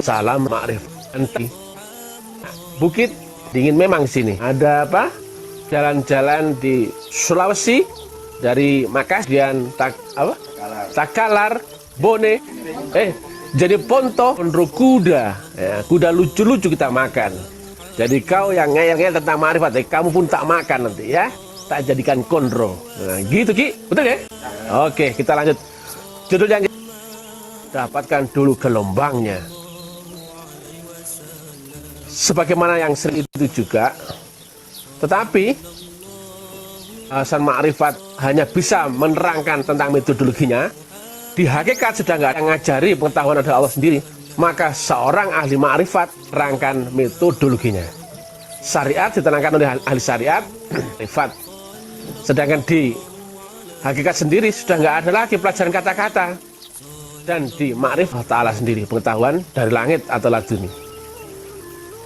Salam ma'rifat. Bukit dingin memang sini. Ada apa? Jalan-jalan di Sulawesi dari Makassar dan Takalar, Bone, jadi Ponto, kuda, ya, kuda lucu-lucu kita makan. Jadi kau yang ngeyel-ngeyel tentang ma'rifat, kamu pun tak makan nanti ya. Tak jadikan kondro. Nah, gitu Ki, betul ya? Oke, kita lanjut. Judul yang dapatkan dulu gelombangnya. Sebagaimana yang sering itu juga, tetapi alasan ma'rifat hanya bisa menerangkan tentang metodologinya. Di hakikat sedang nggak ngajari pengetahuan ada Allah sendiri, maka seorang ahli ma'rifat terangkan metodologinya. Syariat diterangkan oleh ahli syariat, ma'rifat. Sedangkan di hakikat sendiri sudah nggak ada lagi pelajaran kata-kata. Dan di ma'rifat ta'ala sendiri, pengetahuan dari langit atau laduni.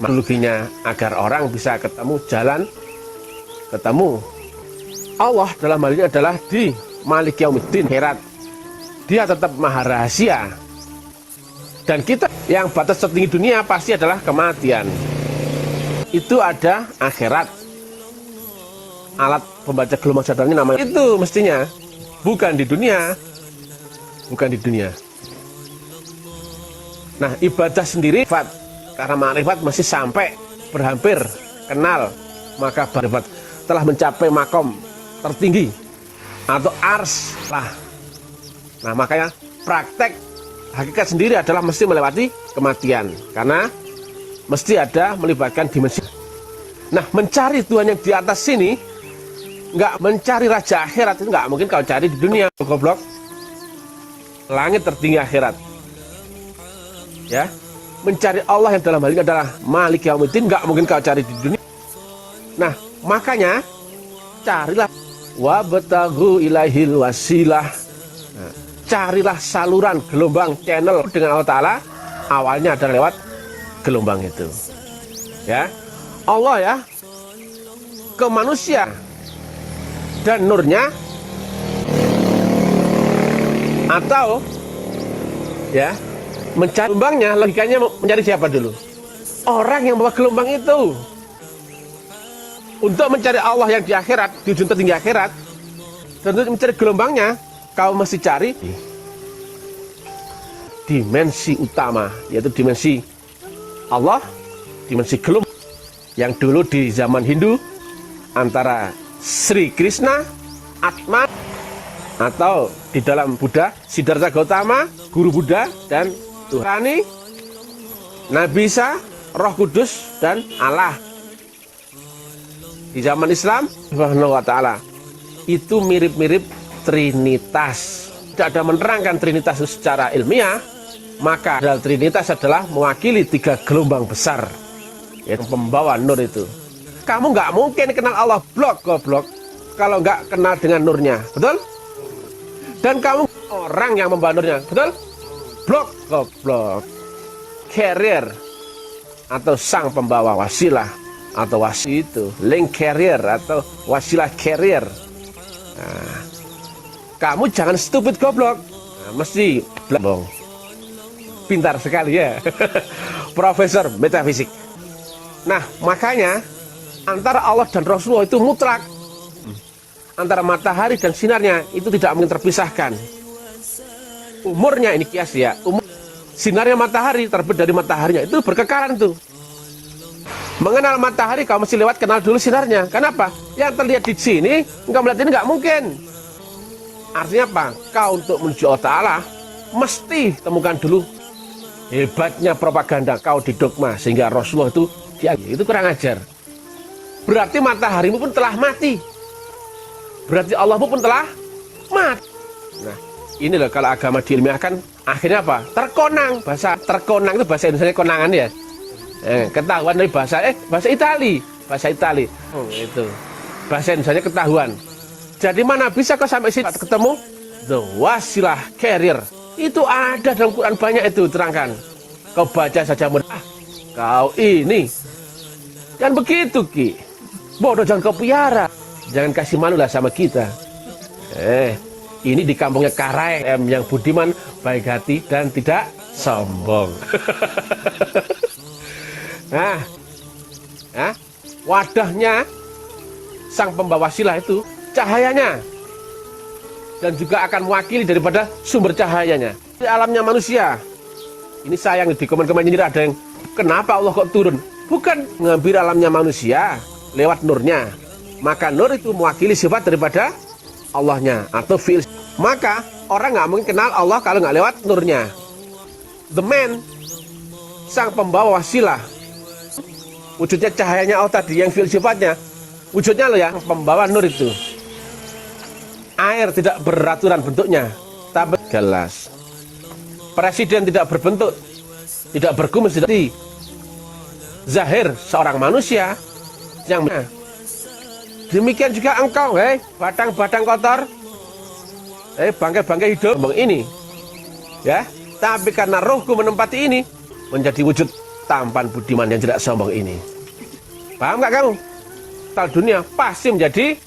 Metodologinya agar orang bisa ketemu jalan, ketemu Allah dalam hal ini adalah di Malik Yaumiddin, akhirat. Dia tetap maha rahasia. Dan kita yang batas tertinggi dunia pasti adalah kematian. Itu ada akhirat. Alat pembaca gelombang sadarnya namanya itu mestinya. Bukan di dunia. Bukan di dunia. Nah, ibadah sendiri, karena ma'rifat masih sampai berhampir kenal, maka ma'rifat telah mencapai makom tertinggi atau ars lah. Nah, makanya praktek hakikat sendiri adalah mesti melewati kematian, karena mesti ada melibatkan dimensi. Nah, mencari Tuhan yang di atas sini, nggak mencari raja akhirat itu nggak mungkin kau cari di dunia, goblok. Langit tertinggi akhirat. Ya, mencari Allah yang dalam hal ini adalah Malik Yaumiddin, nggak mungkin kau cari di dunia. Nah, makanya carilah wabtaghu ilaihil wasilah. Nah, carilah saluran gelombang channel dengan Allah Ta'ala. Awalnya adalah lewat gelombang itu. Ya, Allah ya ke manusia dan nurnya, atau ya mencari gelombangnya, logikanya mencari siapa dulu? Orang yang bawa gelombang itu. Untuk mencari Allah yang di akhirat, di ujung tertinggi akhirat, dan untuk mencari gelombangnya, kau mesti cari dimensi utama, yaitu dimensi Allah, dimensi gelombang. Yang dulu di zaman Hindu antara Sri Krishna, Atma, atau di dalam Buddha Siddhartha Gautama, guru Buddha, dan Tuhan, Nabi Isa, Roh Kudus, dan Allah. Di zaman Islam, Subhanahu wa Ta'ala, itu mirip-mirip Trinitas. Tidak ada menerangkan Trinitas itu secara ilmiah, maka Trinitas adalah mewakili 3 gelombang besar, yaitu pembawa nur itu. Kamu nggak mungkin kenal Allah goblok kalau nggak kenal dengan nurnya, betul? Dan kamu orang yang membawa nurnya, betul? Goblok. Carrier atau sang pembawa wasilah, atau wasi itu link carrier atau wasilah carrier. Nah, kamu jangan stupid goblok. Nah, mesti blabong. Pintar sekali ya. Profesor metafisik. Nah, makanya antara Allah dan Rasulullah itu mutlak. Antara matahari dan sinarnya itu tidak mungkin terpisahkan. Umurnya ini kias ya. Sinarnya matahari terbit dari mataharinya itu berkekalan tuh. Mengenal matahari kau mesti lewat kenal dulu sinarnya. Kenapa? Yang terlihat di sini engkau melihat ini nggak mungkin. Artinya apa? Kau untuk menuju Allah Ta'ala mesti temukan dulu hebatnya propaganda kau di dogma sehingga Rasulullah itu kurang ajar. Berarti mataharimu pun telah mati. Berarti Allahmu pun telah mati. Nah, ini loh kalau agama diilmiahkan akhirnya apa? Terkonang. Bahasa terkonang itu bahasa Indonesia konangan ya. Ketahuan dari bahasa Itali. Itu bahasa Indonesia ketahuan. Jadi mana bisa kau sampai situ ketemu the wasilah carrier? Itu ada dalam Quran, banyak itu terangkan. Kau baca saja mudah. Kau ini kan begitu Ki. Bodoh jangan kau piara. Jangan kasih malu lah sama kita. Ini di kampungnya Karai yang budiman, baik hati dan tidak sombong. Nah, wadahnya sang pembawa wasilah itu cahayanya, dan juga akan mewakili daripada sumber cahayanya di alamnya manusia. Ini sayang di komen-komen ini ada yang, kenapa Allah kok turun? Bukan mengambil alamnya manusia lewat nurnya, maka nur itu mewakili sifat daripada Allahnya atau fi'il. Maka orang nggak mungkin kenal Allah kalau nggak lewat nurnya. The man, sang pembawa wasilah, wujudnya cahayanya Allah tadi, yang fi'il sifatnya, wujudnya loh ya, pembawa nur itu. Air tidak beraturan bentuknya, tapi gelas. Presiden tidak berbentuk, tidak berkumis, tidak zahir seorang manusia yang demikian juga engkau, batang-batang kotor, bangkai-bangkai hidup ini, ya. Tapi karena rohku menempati ini, menjadi wujud tampan budiman yang tidak sombong ini. Paham nggak kamu? Tal dunia pasti menjadi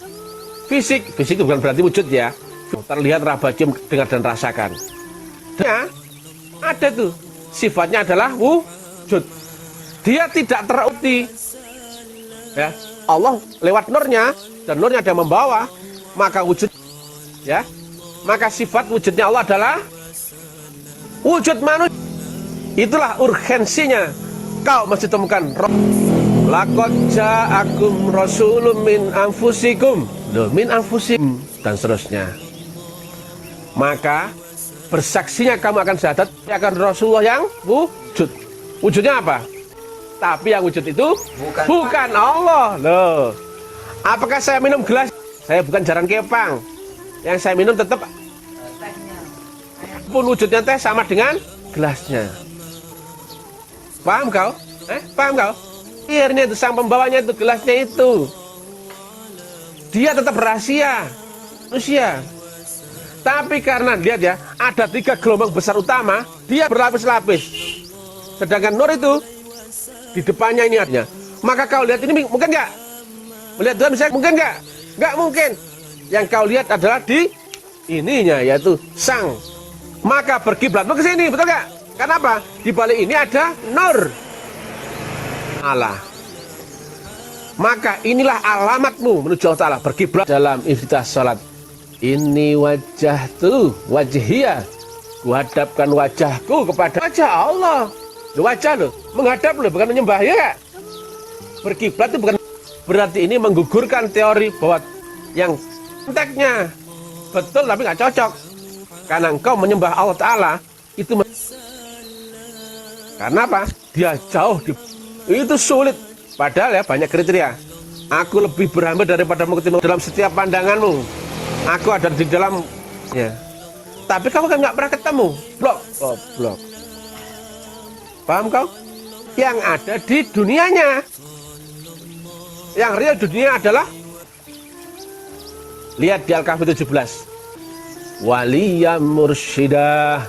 fisik. Fisik itu bukan berarti wujud ya. Terlihat, raba, cium, dengar dan rasakan. Ya, ada tuh. Sifatnya adalah wujud. Dia tidak teruti. Ya, Allah lewat nurnya, dan nurnya ada membawa, maka wujud, ya, maka sifat wujudnya Allah adalah wujud manusia. Itulah urgensinya kau masih temukan laqad ja'akum rasulun min anfusikum, min anfusikum, dan seterusnya. Maka bersaksinya kamu akan syahadat akan Rasulullah yang wujud. Wujudnya apa? Tapi yang wujud itu bukan Allah. Loh, apakah saya minum gelas? Saya bukan jarang kepang. Yang saya minum tetap pun wujudnya teh sama dengan gelasnya. Paham kau? Paham kau? Akhirnya itu sang pembawanya itu, gelasnya itu, dia tetap rahasia manusia. Tapi karena lihat ya, ada 3 gelombang besar utama, dia berlapis-lapis. Sedangkan nur itu di depannya ini artinya. Maka kau lihat ini mungkin nggak? Melihat Tuhan bisa mungkin nggak? Nggak mungkin. Yang kau lihat adalah di ininya, yaitu sang. Maka berkiblat ke sini, betul nggak? Kenapa? Di balik ini ada nur Allah. Maka inilah alamatmu menuju Allah Ta'ala, berkiblat dalam iftitah salat. Ini wajah tuh, wajhiyah. Kuhadapkan wajahku kepada wajah Allah. Wajah loh, menghadap loh, bukan menyembah, ya gak? Berkiblat itu bukan berarti ini menggugurkan teori bahwa yang konteksnya betul tapi nggak cocok. Karena engkau menyembah Allah Ta'ala itu karena apa? Dia jauh itu sulit. Padahal ya banyak kriteria. Aku lebih berhamba daripada ketimbang dalam setiap pandanganmu. Aku ada di dalam ya. Tapi kamu kan nggak pernah ketemu. Blok. Paham kau? Yang ada di dunianya. Yang real dunia adalah, lihat di Al-Kahfi 17. Waliyam mursyidah,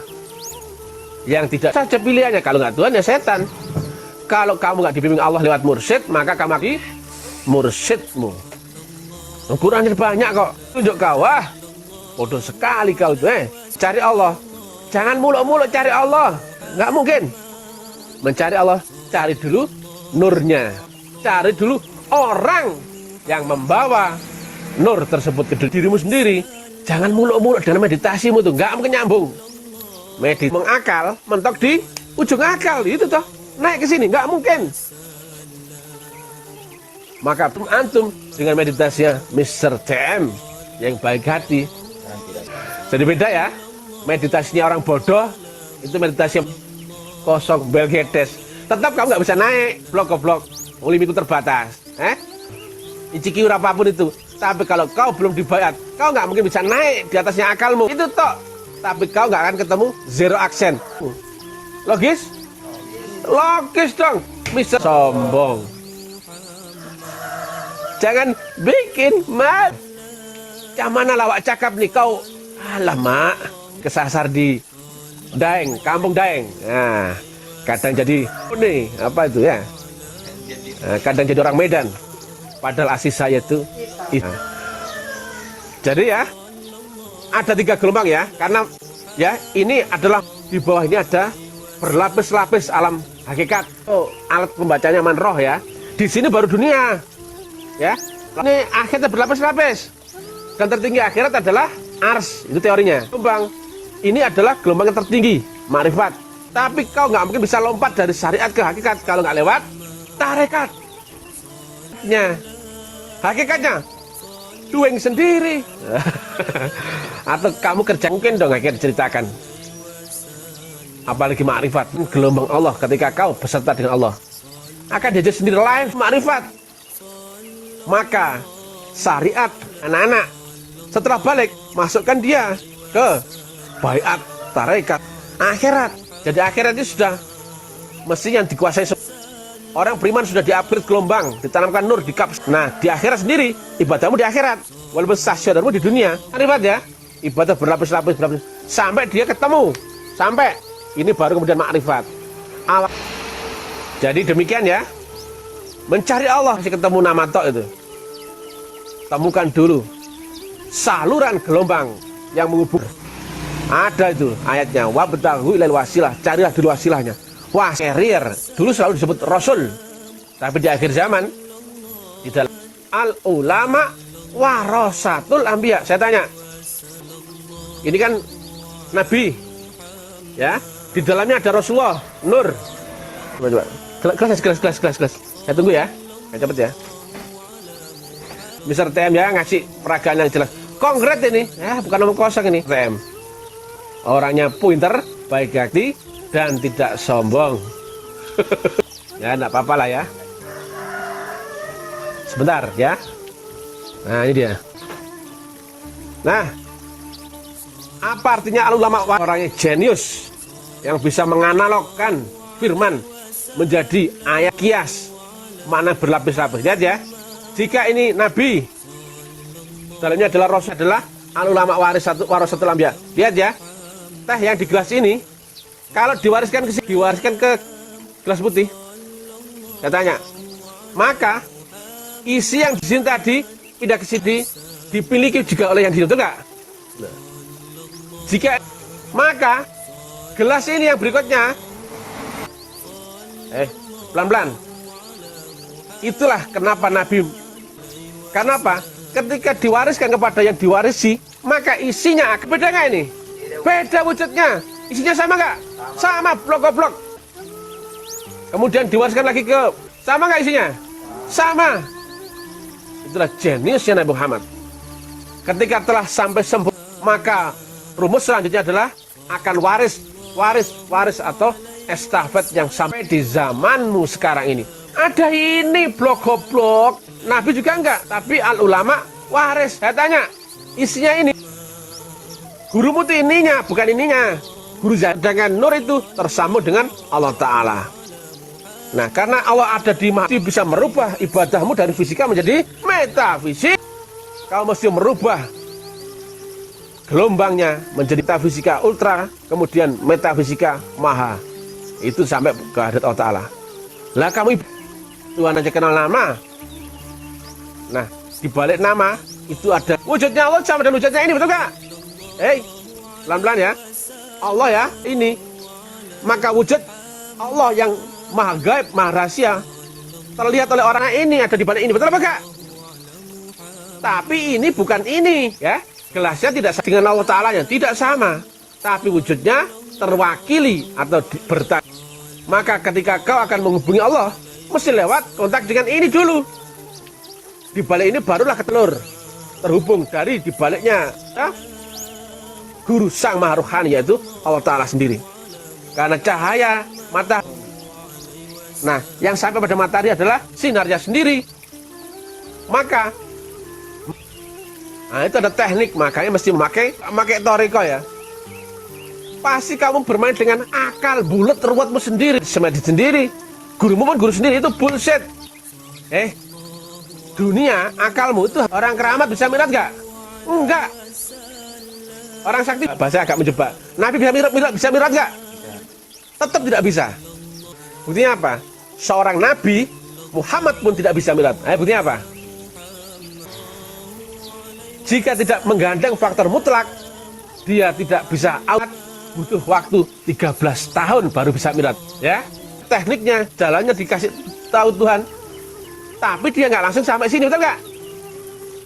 yang tidak saja pilihannya. Kalau nggak Tuhan ya setan. Kalau kamu nggak dibimbing Allah lewat mursyid, maka kamu lagi mursyidmu. Ukurannya banyak kok. Tunjuk kau, wah bodoh sekali kau itu. Cari Allah, jangan muluk-muluk cari Allah. Nggak mungkin. Mencari Allah, cari dulu nurnya. Cari dulu orang yang membawa nur tersebut ke dirimu sendiri. Jangan muluk-muluk dalam meditasimu tuh, nggak mungkin nyambung. Meditasi mengakal, mentok di ujung akal, itu toh naik ke sini, nggak mungkin. Maka antum dengan meditasinya Mr. TM yang baik hati. Jadi beda ya, meditasinya orang bodoh itu meditasi kosong belgedes. Tetap kamu nggak bisa naik blok ke blok, limit itu terbatas. Icikiur apapun itu. Tapi kalau kau belum dibayar, kau nggak mungkin bisa naik di atasnya akalmu. Itu toh. Tapi kau nggak akan ketemu zero aksen. Logis? Logis dong. Bisa sombong. Jangan bikin mal. Yang mana lawak cakap nih kau? Alamak, kesasar di Daeng, kampung Daeng. Nah, kadang jadi nih apa itu ya? Kadang jadi orang Medan. Padahal asli saya itu. Jadi ya, ada 3 gelombang ya, karena ya ini adalah di bawah ini ada berlapis-lapis alam hakikat. Oh, alat pembacanya man roh ya. Di sini baru dunia. Ya. Ini akhirat berlapis-lapis. Dan tertinggi akhirat adalah ars, itu teorinya. Gelombang ini adalah gelombang yang tertinggi, makrifat. Tapi kau nggak mungkin bisa lompat dari syariat ke hakikat kalau nggak lewat tarekat. Hakikatnya doing sendiri. Atau kamu kerja, mungkin dong akhirnya diceritakan. Apalagi makrifat, gelombang Allah ketika kau beserta dengan Allah. Akan diajak sendiri live makrifat. Maka syariat anak-anak setelah balik masukkan dia ke baiat tarekat akhirat. Jadi akhirat itu sudah mesti yang dikuasai. Orang beriman sudah di-upgrade gelombang, ditanamkan nur di kaps. Nah, di akhirat sendiri, ibadahmu di akhirat. Walaupun stasionermu di dunia. Makrifat ya, ibadah berlapis-lapis, sampai dia ketemu. Sampai, ini baru kemudian makrifat. Jadi demikian ya. Mencari Allah, masih ketemu nama tok itu. Temukan dulu saluran gelombang yang menghubung. Ada itu ayatnya, wabtaghu ilal wasilah, carilah dulu wasilahnya. Wah, carrier dulu selalu disebut rasul, tapi di akhir zaman di dalam al ulama warasatul anbiya. Saya tanya, ini kan nabi ya, di dalamnya ada Rasulullah nur. Coba gelas. Saya tunggu ya, cepet ya. Mr. TM ya, ngasih peragaan yang jelas konkret ini ya, bukan omong kosong ini. TM orangnya pinter, baik hati, dan tidak sombong. Ya, enggak apa-apa lah ya. Sebentar ya. Nah, ini dia. Nah, apa artinya al-ulama? Orangnya jenius yang bisa menganalogkan firman menjadi ayat kias, mana berlapis-lapis. Lihat ya, jika ini nabi, dalamnya adalah rasul, adalah al-ulama warasatul anbiya. Lihat ya, teh yang di gelas ini kalau diwariskan ke gelas putih, saya tanya, maka isi yang di sini tadi pindah ke sini dipiliki juga oleh yang di situ enggak? Nah, jika maka gelas ini yang berikutnya, pelan-pelan. Itulah kenapa Nabi, kenapa ketika diwariskan kepada yang diwarisi, maka isinya beda nggak ini? Beda wujudnya. Isinya sama nggak? Sama, blok-blok. Kemudian diwariskan lagi ke, sama nggak isinya? Sama. Itulah jeniusnya Nabi Muhammad. Ketika telah sampai sempurna, maka rumus selanjutnya adalah akan waris atau estafet yang sampai di zamanmu sekarang ini. Ada ini blok-blok. Nabi juga enggak, tapi al-ulama waris. Saya tanya, isinya ini. Gurumu itu ininya, bukan ininya. Guru dengan nur itu tersambung dengan Allah Ta'ala. Nah, karena Allah ada di maha, bisa merubah ibadahmu dari fisika menjadi metafisik. Kau mesti merubah gelombangnya menjadi metafisika ultra, kemudian metafisika maha. Itu sampai ke hadirat Allah Ta'ala. Lah kamu Tuhan aja kenal nama. Nah, di balik nama itu ada wujudnya Allah sama dengan wujudnya ini, betul nggak? Pelan-pelan ya. Allah ya, ini. Maka wujud Allah yang maha gaib, maha rahasia terlihat oleh orang ini, ada di balik ini, betul apa enggak? Tapi ini bukan ini ya. Gelasnya tidak sama dengan Allah Ta'ala, yang tidak sama. Tapi wujudnya terwakili atau bertanya. Maka ketika kau akan menghubungi Allah, mesti lewat kontak dengan ini dulu. Di balik ini barulah ketelur terhubung dari di baliknya ya, guru sang maha rohani, yaitu Allah Ta'ala sendiri. Karena cahaya mata, nah yang sampai pada matahari adalah sinarnya sendiri. Maka nah itu ada teknik, makanya mesti memakai toriko ya. Pasti kamu bermain dengan akal bulat ruwetmu sendiri, semedit sendiri. Gurumu pun guru sendiri, itu bullshit. Dunia akalmu itu, orang keramat bisa mirat nggak? Enggak. Orang sakti bahasa agak menjebak. Nabi bisa mirat nggak? Tetap tidak bisa. Buktinya apa? Seorang Nabi Muhammad pun tidak bisa mirat. Buktinya apa? Jika tidak menggandeng faktor mutlak, dia tidak bisa awat, butuh waktu 13 tahun baru bisa mi'raj, ya. Tekniknya, jalannya dikasih tahu Tuhan. Tapi dia nggak langsung sampai sini, betul nggak?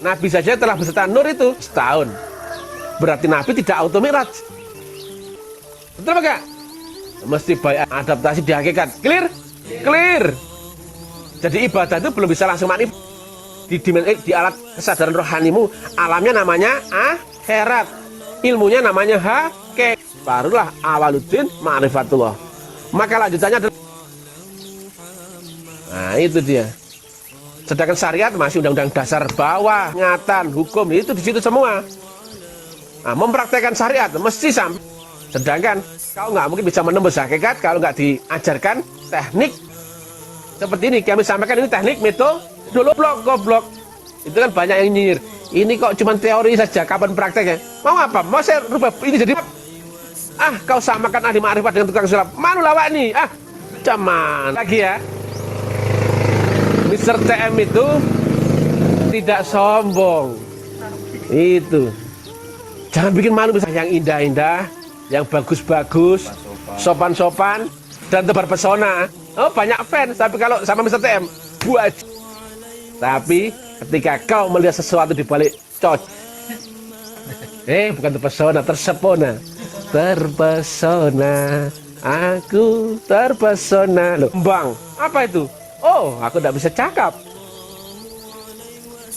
Nabi saja telah beserta Nur itu setahun. Berarti Nabi tidak auto mi'raj. Betul apa nggak? Mesti banyak adaptasi di hakikat. Clear? Clear. Jadi ibadah itu belum bisa langsung manif. Di alat kesadaran rohanimu, alamnya namanya akhirat, ilmunya namanya hakikat. Barulah awaluddin ma'rifatullah. Maka lanjutannya adalah, nah itu dia. Sedangkan syariat masih undang-undang dasar bawah, ingatan, hukum, itu di situ semua. Nah, mempraktekkan syariat mesti sampai. Sedangkan kau nggak mungkin bisa menembus hakikat kalau nggak diajarkan teknik seperti ini. Kami sampaikan ini teknik metode dulu goblok. Itu kan banyak yang nyinyir. Ini kok cuma teori saja, kapan prakteknya? Mau apa? Mau saya rubah ini jadi kau samakan ahli ma'rifat dengan tukang sulap. Manu lawak nih. Cuman lagi ya. Mr. TM itu tidak sombong. Itu. Jangan bikin malu misalnya yang indah-indah, yang bagus-bagus, sopan-sopan, dan tebar pesona. Oh, banyak fans, tapi kalau sama Mr. TM, buat. Tapi ketika kau melihat sesuatu di balik bukan terpesona, tersepona. Terpesona, aku terpesona. Loh, Bang, apa itu? Oh, aku tidak bisa cakap.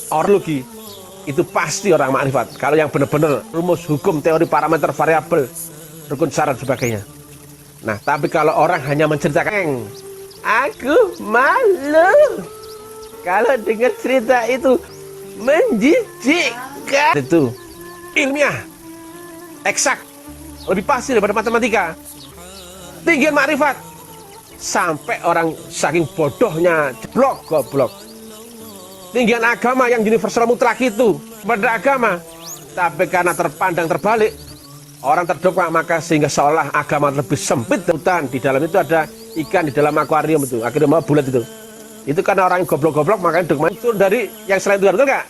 Orlogi itu pasti orang makrifat. Kalau yang benar-benar rumus hukum, teori, parameter, variabel, rukun syarat sebagainya. Nah, tapi kalau orang hanya menceritakan, aku malu kalau dengar cerita itu menjijikkan. Itu ilmiah, eksak, lebih pasti daripada matematika. Tinggian makrifat. Sampai orang saking bodohnya goblok. Tinggian agama yang universal mutlak itu pada agama, tapi karena terpandang terbalik, orang terdongkrak, maka sehingga seolah agama lebih sempit. Hutan di dalam itu ada ikan di dalam akuarium itu, akhirnya mau bulat itu. Itu karena orang yang goblok-goblok, makanya dogma itu dari yang selain Tuhan, betul nggak?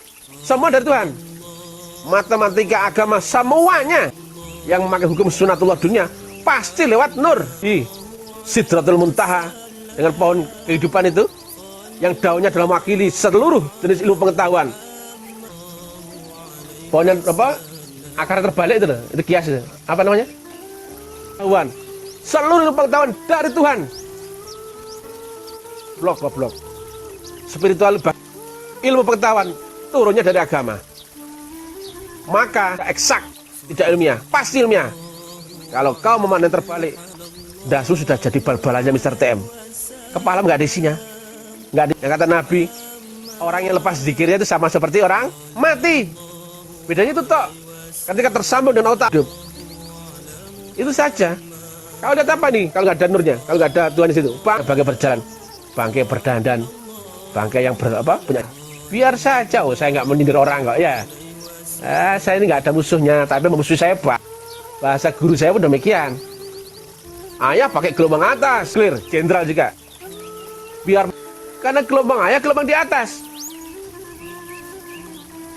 Semua dari Tuhan. Matematika, agama, semuanya yang memakai hukum sunatullah dunia pasti lewat Nur di Sidratul Muntaha dengan pohon kehidupan itu, yang daunnya adalah mewakili seluruh jenis ilmu pengetahuan. Pohonnya apa? Akar terbalik itu kias itu. Apa namanya? Pengetahuan. Seluruh ilmu pengetahuan dari Tuhan. Blok. Spiritual, ilmu pengetahuan turunnya dari agama. Maka eksak, tidak ilmiah, pasti ilmiah. Kalau kau memandang terbalik, dasu sudah jadi bal-balannya Mr. TM. Kepala nggak ada isinya. Nggak ada. Yang kata Nabi, orang yang lepas zikirnya itu sama seperti orang mati. Bedanya itu tok. Ketika tersambung dengan otak hidup. Itu saja. Kau lihat apa nih? Kalau nggak ada nurnya, kalau nggak ada Tuhan di situ, bangkai berjalan, bangkai berdandan, bangkai yang punya. Biar saja. Oh, saya nggak menyindir orang kok ya. Saya ini nggak ada musuhnya, tapi musuh saya Pak. Bahasa guru saya pun demikian. Ayah pakai gelombang atas, clear, jenderal juga. Biar karena gelombang ayah gelombang di atas.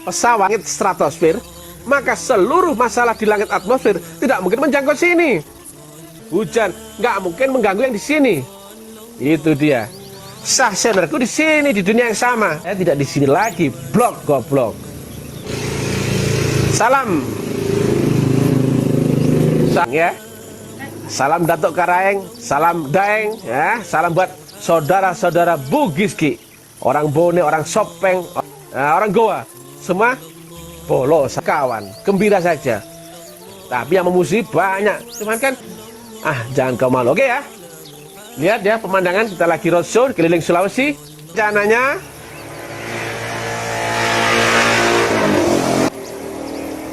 Pesawat stratosfer, maka seluruh masalah di langit atmosfer tidak mungkin menjangkau sini. Hujan nggak mungkin mengganggu yang di sini. Itu dia. Stasionerku di sini, di dunia yang sama. Saya tidak di sini lagi, goblok. Salam. Ya. Salam Datuk Karaeng, salam Daeng, ya, salam buat saudara-saudara Bugis Ki, orang Bone, orang Sopeng, orang Goa, semua bolos, kawan, gembira saja. Tapi yang memusuhi banyak, cuman kan, jangan kau malu, oke ya? Lihat ya pemandangan, kita lagi roadshow keliling Sulawesi, rencananya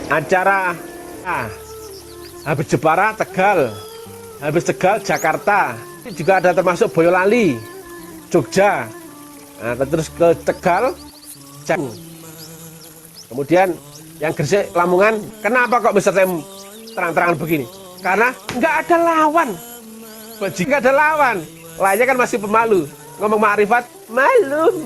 acara habis Jepara, Tegal. Habis Tegal, Jakarta. Juga ada termasuk Boyolali, Jogja. Nah, terus ke Tegal, kemudian yang Gresik, Lamongan. Kenapa kok bisa terang-terangan begini? Karena nggak ada lawan. Nggak ada lawan. Lainnya kan masih pemalu. Ngomong ma'rifat, malu.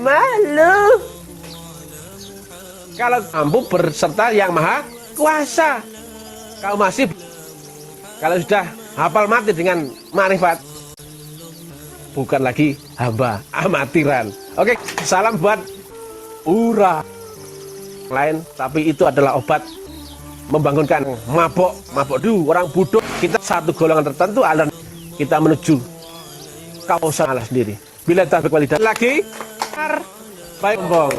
Kalau mampu berserta yang maha kuasa, kau masih Kalau sudah hafal mati dengan ma'rifat, bukan lagi hamba amatiran. Oke, salam buat Ura lain, tapi itu adalah obat membangunkan mabok dulu orang bodoh. Kita satu golongan tertentu, aliran kita menuju kausan Allah sendiri. Bila tak berkualitas lagi, baik bohong.